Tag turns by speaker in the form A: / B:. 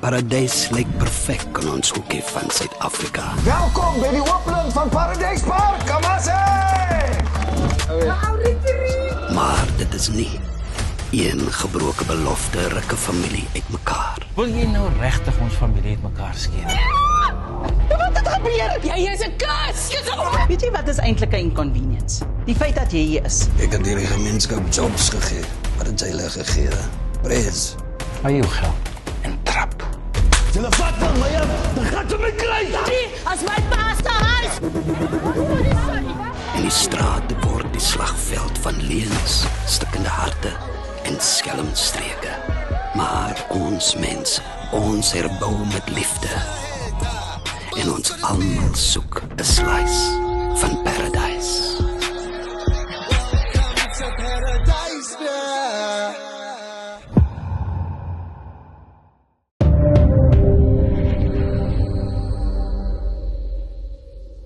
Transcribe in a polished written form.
A: Paradys lyk perfek in ons hoekie van Suid-Afrika.
B: Welkom by die opening van Paradyspark, Kamase!
A: Maar dit is nie een gebroke belofte ruk 'n familie uitmekaar.
C: Wil jy nou regtig ons familie uitmekaar skeer?
D: Wat het gebeur? Jy is 'n kus!
E: Weet jy wat is eintlik 'n inconvenience? Die feit dat jy hier is.
A: Ek het hierdie gemeenskap jobs gegee. Wat het jy hulle gegee? Prys.
C: Hy jou geld en trap.
B: Julle vat van my af, dan gaan jy my kry!
D: As my pa se huis!
A: En die strate word die slagveld van leuns, stikkende harte en skelmstreke. Maar ons mense, ons herbou met liefde. En ons almal soek 'n slice van paradise.